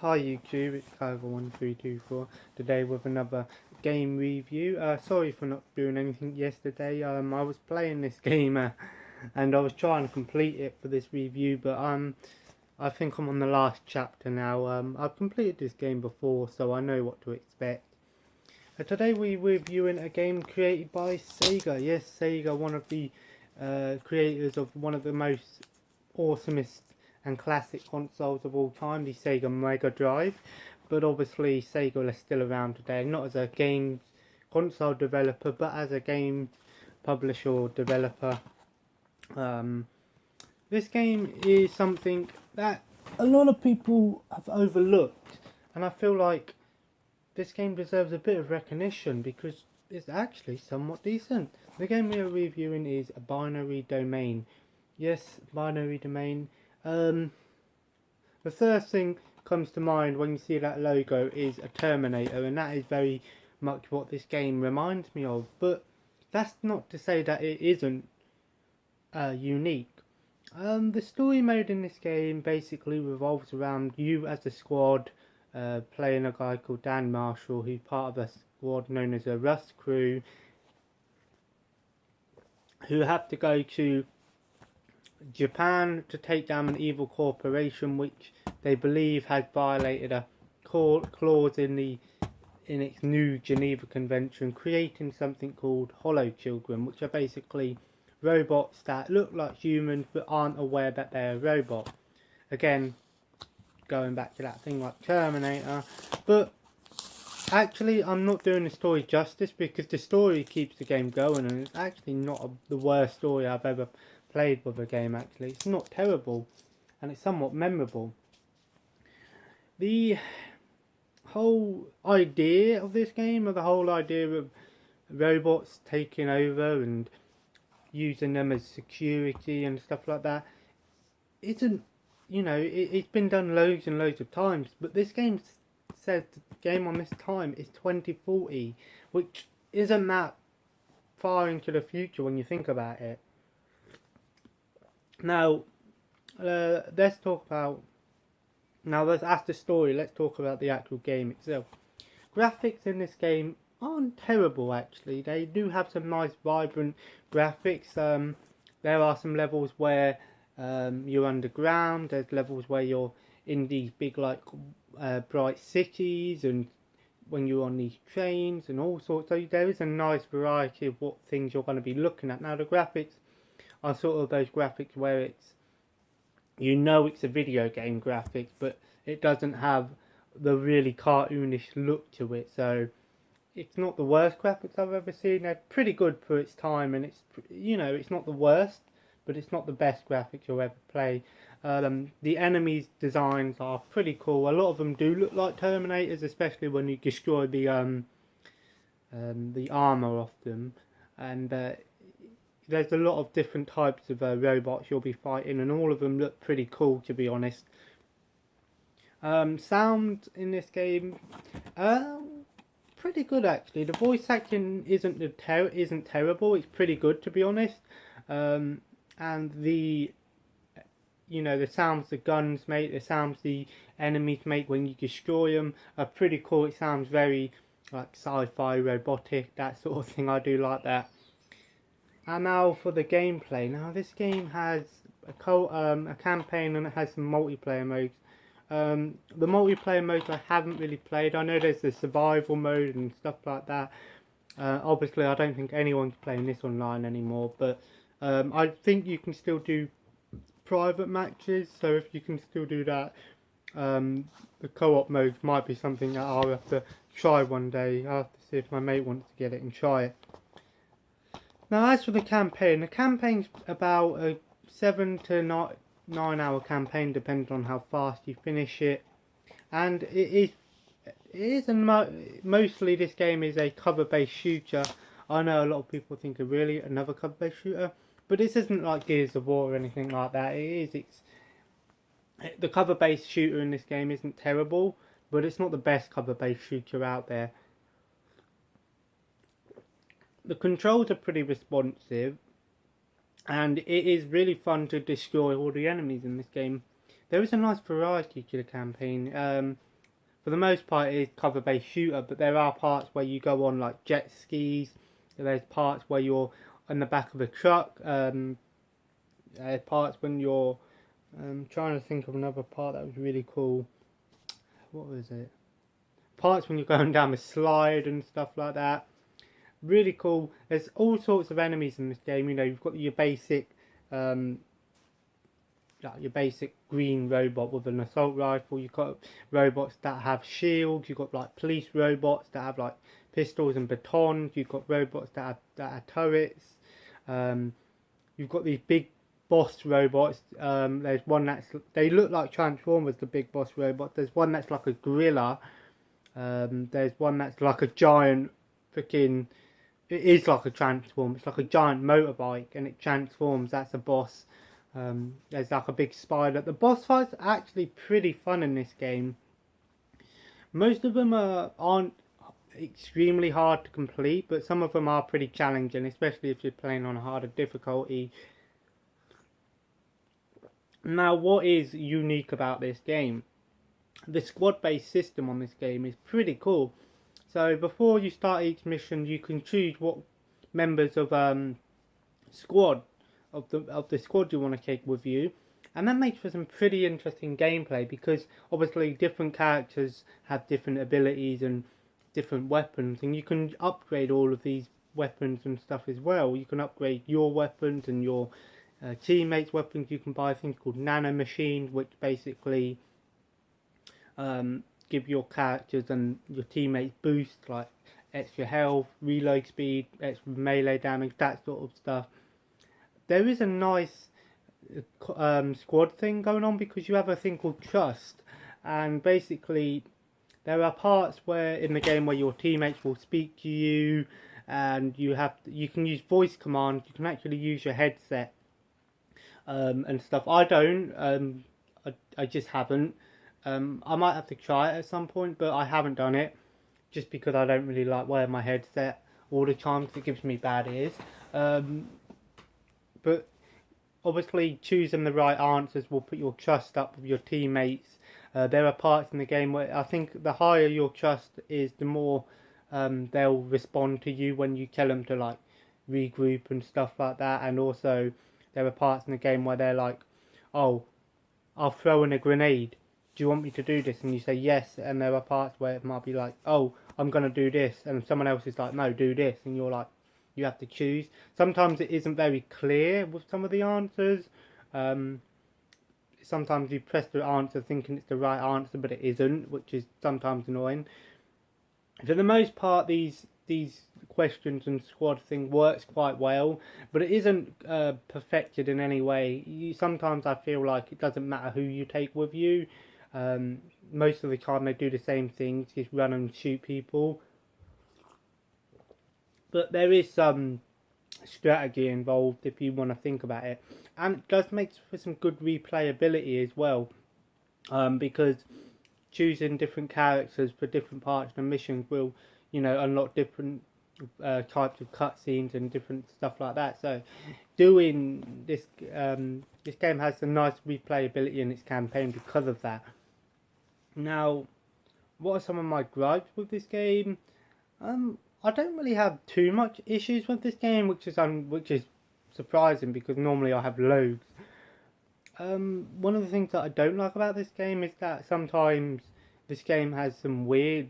Hi YouTube, it's Kaiger1324 today with another game review. Sorry for not doing anything yesterday. I was playing this game and I was trying to complete it for this review, but I think I'm on the last chapter now. I've completed this game before, so I know what to expect. Today we're reviewing a game created by Sega. Yes, Sega, one of the creators of one of the most awesomest and classic consoles of all time, the Sega Mega Drive. But obviously Sega is still around today, not as a game console developer, but as a game publisher or developer. This game is something that a lot of people have overlooked, and I feel like this game deserves a bit of recognition because it's actually somewhat decent. The game we are reviewing is a Binary Domain. Yes, Binary Domain. The first thing comes to mind when you see that logo is a Terminator, and that is very much what this game reminds me of. But that's not to say that it isn't unique. The story mode in this game basically revolves around you as a squad, playing a guy called Dan Marshall, who's part of a squad known as a Rust Crew, who have to go to Japan to take down an evil corporation which they believe has violated a clause in its new Geneva Convention, creating something called Hollow Children, which are basically robots that look like humans but aren't aware that they're a robot. Again, going back to that thing like Terminator. But actually, I'm not doing the story justice because the story keeps the game going, and it's actually not the worst story I've ever played with a game. Actually, it's not terrible, and it's somewhat memorable. The whole idea of this game, or the whole idea of robots taking over and using them as security and stuff like that, isn't, it's been done loads and loads of times, but this game says the game on this time is 2040, which isn't that far into the future when you think about it. Now, let's talk about, that's the story, let's talk about the actual game itself. Graphics in this game aren't terrible actually. They do have some nice vibrant graphics. There are some levels where you're underground, there's levels where you're in these big bright cities, and when you're on these trains and all sorts. So there is a nice variety of what things you're going to be looking at. Now the graphics are sort of those graphics where it's a video game graphics, but it doesn't have the really cartoonish look to it. So it's not the worst graphics I've ever seen. They're pretty good for its time, and it's not the worst, but it's not the best graphics you'll ever play. The enemies' designs are pretty cool. A lot of them do look like Terminators, especially when you destroy the armor off them. And there's a lot of different types of robots you'll be fighting, and all of them look pretty cool, to be honest. Sound in this game, pretty good actually. The voice acting isn't terrible. It's pretty good, to be honest. And the sounds the guns make, the sounds the enemies make when you destroy them are pretty cool. It sounds very like sci-fi, robotic, that sort of thing. I do like that. And now for the gameplay. Now this game has a campaign, and it has some multiplayer modes. The multiplayer modes I haven't really played. I know there's the survival mode and stuff like that. Obviously I don't think anyone's playing this online anymore, but I think you can still do private matches, so if you can still do that, the co-op mode might be something that I'll have to try one day. I'll have to see if my mate wants to get it and try it. Now as for the campaign's about a 7 to 9 hour campaign, depending on how fast you finish it, and mostly this game is a cover-based shooter. I know a lot of people think of really another cover-based shooter, but this isn't like Gears of War or anything like that. The cover-based shooter in this game isn't terrible, but it's not the best cover-based shooter out there. The controls are pretty responsive, and it is really fun to destroy all the enemies in this game. There is a nice variety to the campaign. for the most part it is cover-based shooter, but there are parts where you go on like jet skis. There's parts where you're in the back of a truck. There's parts when you're trying to think of another part that was really cool. What was it? Parts when you're going down a slide and stuff like that. Really cool. There's all sorts of enemies in this game. You know, you've got your basic green robot with an assault rifle. You've got robots that have shields. You've got like police robots that have like pistols and batons. You've got robots that have turrets. You've got these big boss robots. There's one they look like Transformers, the big boss robots. There's one that's like a gorilla. There's one that's like a giant freaking. It is like a transform. It's like a giant motorbike, and it transforms. That's a boss. There's like a big spider. The boss fights are actually pretty fun in this game. Most of them aren't extremely hard to complete, but some of them are pretty challenging, especially if you're playing on a harder difficulty. Now, what is unique about this game? The squad-based system on this game is pretty cool. So before you start each mission, you can choose what members of the squad you want to take with you, and that makes for some pretty interesting gameplay, because obviously different characters have different abilities and different weapons, and you can upgrade all of these weapons and stuff as well. You can upgrade your weapons and your teammates' weapons. You can buy things called nano machines, which basically give your characters and your teammates boosts, like extra health, reload speed, extra melee damage, that sort of stuff. There is a nice squad thing going on, because you have a thing called trust, and basically there are parts where in the game where your teammates will speak to you, and you can use voice commands. You can actually use your headset and stuff. I don't. I just haven't. I might have to try it at some point, but I haven't done it, just because I don't really like wearing my headset all the time, because it gives me bad ears. But obviously choosing the right answers will put your trust up with your teammates. There are parts in the game where I think the higher your trust is, the more they'll respond to you when you tell them to like regroup and stuff like that. And also there are parts in the game where they're like, oh, I'll throw in a grenade. Do you want me to do this? And you say yes. And there are parts where it might be like, oh, I'm going to do this. And someone else is like, no, do this. And you're like, you have to choose. Sometimes it isn't very clear with some of the answers. Sometimes you press the answer thinking it's the right answer, but it isn't, which is sometimes annoying. For the most part, these questions and squad thing works quite well, but it isn't perfected in any way. Sometimes I feel like it doesn't matter who you take with you. Most of the time they do the same things, just run and shoot people. But there is some strategy involved if you want to think about it. And it does make for some good replayability as well. Because choosing different characters for different parts of the mission will, unlock different types of cutscenes and different stuff like that. So doing this, this game has some nice replayability in its campaign because of that. Now, what are some of my gripes with this game? I don't really have too much issues with this game, which is surprising, because normally I have loads. One of the things that I don't like about this game is that sometimes this game has some weird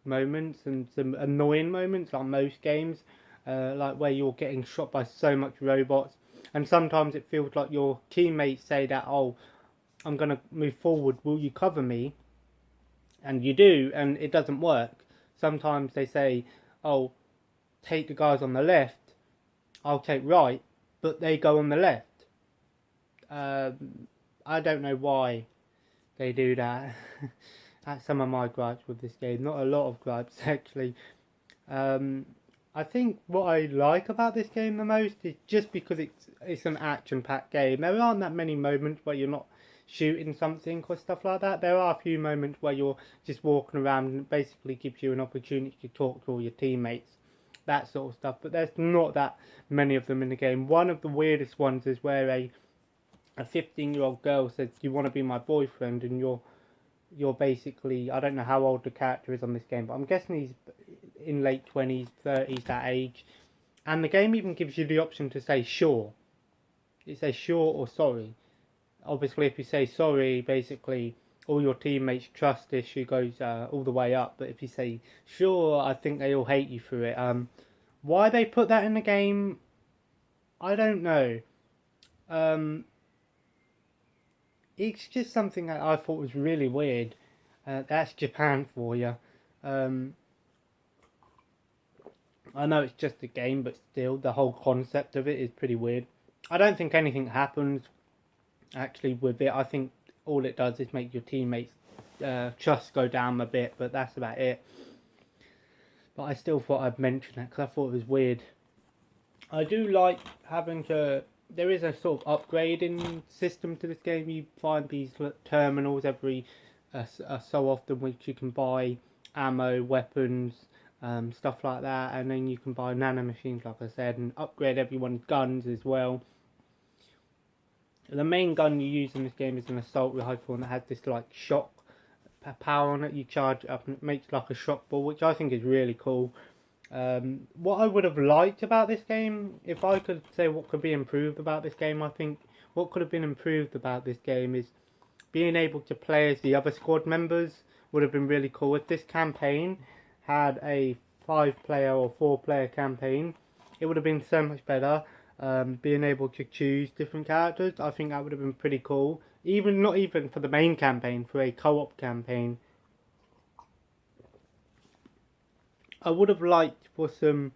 moments and some annoying moments, like most games, like where you're getting shot by so much robots, and sometimes it feels like your teammates say that, oh, I'm going to move forward, will you cover me? And you do, and it doesn't work. Sometimes they say, oh, take the guys on the left, I'll take right, but they go on the left. I don't know why they do that. That's some of my gripes with this game. Not a lot of gripes, actually. I think what I like about this game the most is just because it's an action-packed game. There aren't that many moments where you're not shooting something or stuff like that. There are a few moments where you're just walking around, and it basically gives you an opportunity to talk to all your teammates, that sort of stuff. But there's not that many of them in the game. One of the weirdest ones is where a 15-year-old girl says, "Do you want to be my boyfriend?" and your you're basically, I don't know how old the character is on this game, but I'm guessing he's in late 20s, 30s, that age. And the game even gives you the option to say sure. It says sure or sorry. Obviously, if you say sorry, basically all your teammates' trust issue goes all the way up. But if you say sure, I think they all hate you for it. Why they put that in the game, I don't know. It's just something that I thought was really weird. That's Japan for you. I know it's just a game, but still, the whole concept of it is pretty weird. I don't think anything happens actually with it. I think all it does is make your teammates' trust go down a bit, but that's about it. But I still thought I'd mention it because I thought it was weird. I do like having to... There is a sort of upgrading system to this game. You find these terminals every so often, which you can buy ammo, weapons, stuff like that, and then you can buy nano machines, like I said, and upgrade everyone's guns as well. The main gun you use in this game is an assault rifle, and it has this like shock power on it. You charge it up and it makes like a shock ball, which I think is really cool. What I would have liked about this game, if I could say what could be improved about this game, I think what could have been improved about this game is being able to play as the other squad members would have been really cool. If this campaign had a 5-player or 4-player campaign, it would have been so much better. Being able to choose different characters, I think that would have been pretty cool. Not even for the main campaign, for a co-op campaign. I would have liked for some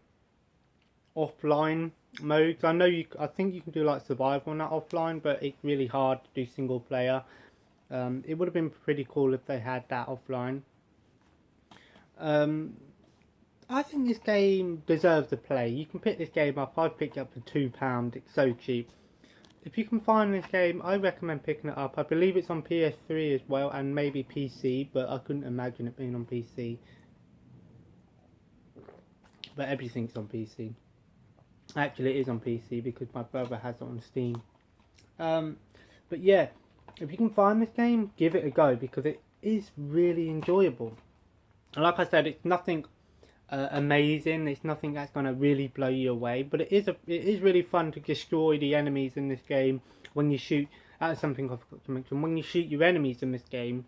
offline modes. I think you can do like survival on that offline, but it's really hard to do single player. It would have been pretty cool if they had that offline. I think this game deserves a play. You can pick this game up. I picked it up for £2. It's so cheap. If you can find this game, I recommend picking it up. I believe it's on PS3 as well, and maybe PC, but I couldn't imagine it being on PC. But everything's on PC. Actually, it is on PC because my brother has it on Steam. But yeah, if you can find this game, give it a go because it is really enjoyable. And like I said, it's nothing amazing. It's nothing that's going to really blow you away. But it is really fun to destroy the enemies in this game when you shoot. That's something I forgot to mention. When you shoot your enemies in this game,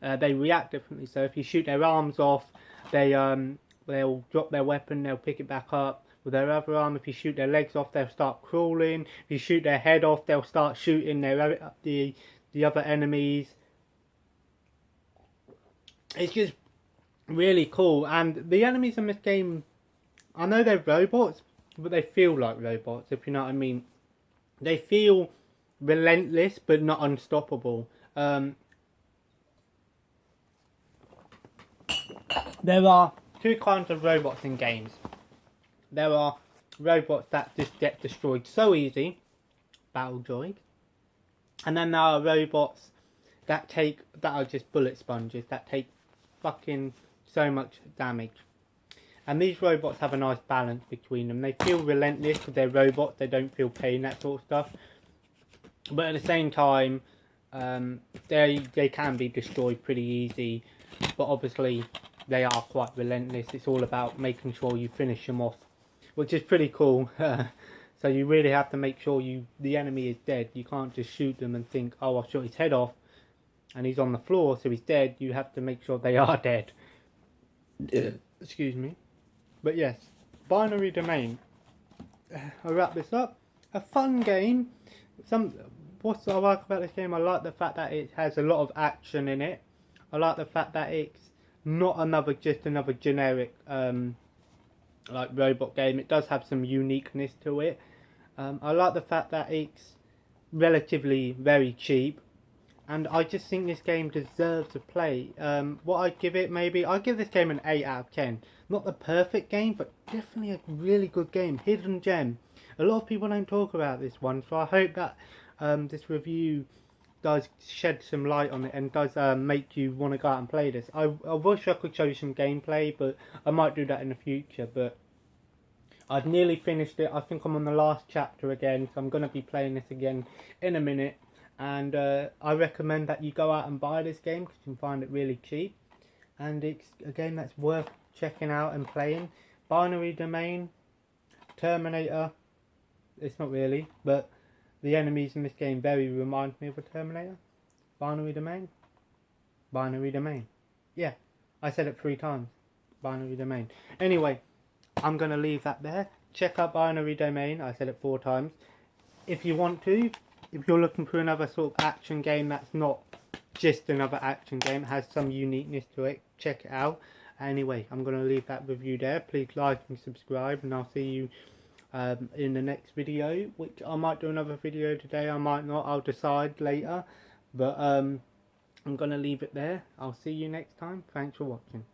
they react differently. So if you shoot their arms off, they'll drop their weapon, they'll pick it back up with their other arm. If you shoot their legs off, they'll start crawling. If you shoot their head off, they'll start shooting the other enemies. It's just really cool. And the enemies in this game, I know they're robots, but they feel like robots, if you know what I mean. They feel relentless, but not unstoppable. There are two kinds of robots in games. There are robots that just get destroyed so easy, battle droids, and then there are robots that are just bullet sponges that take fucking so much damage. And these robots have a nice balance between them. They feel relentless because they're robots. They don't feel pain, that sort of stuff. But at the same time, they can be destroyed pretty easy. But obviously, they are quite relentless. It's all about making sure you finish them off, which is pretty cool. So you really have to make sure the enemy is dead. You can't just shoot them and think, oh, I shot his head off and he's on the floor, so he's dead. You have to make sure they are dead. Excuse me. But yes, Binary Domain. I'll wrap this up. A fun game. What I like about this game, I like the fact that it has a lot of action in it. I like the fact that it's not just another generic like robot game. It does have some uniqueness to it. I like the fact that it's relatively very cheap, and I just think this game deserves a play. What I'd give it, I'd give this game an 8 out of 10. Not the perfect game, but definitely a really good game. Hidden gem. A lot of people don't talk about this one, so I hope that this review does shed some light on it and does make you want to go out and play this. I wish I could show you some gameplay, but I might do that in the future. But I've nearly finished it. I think I'm on the last chapter again, so I'm going to be playing this again in a minute. and I recommend that you go out and buy this game because you can find it really cheap, and it's a game that's worth checking out and playing. Binary Domain, Terminator, it's not really, but the enemies in this game very remind me of a Terminator. Binary Domain, Binary Domain, yeah, I said it 3 times, Binary Domain. Anyway, I'm going to leave that there. Check out Binary Domain, I said it 4 times. If you want to, if you're looking for another sort of action game that's not just another action game, it has some uniqueness to it, check it out. Anyway, I'm going to leave that review there. Please like and subscribe, and I'll see you in the next video, which I might do another video today, I might not, I'll decide later. But I'm going to leave it there. I'll see you next time. Thanks for watching.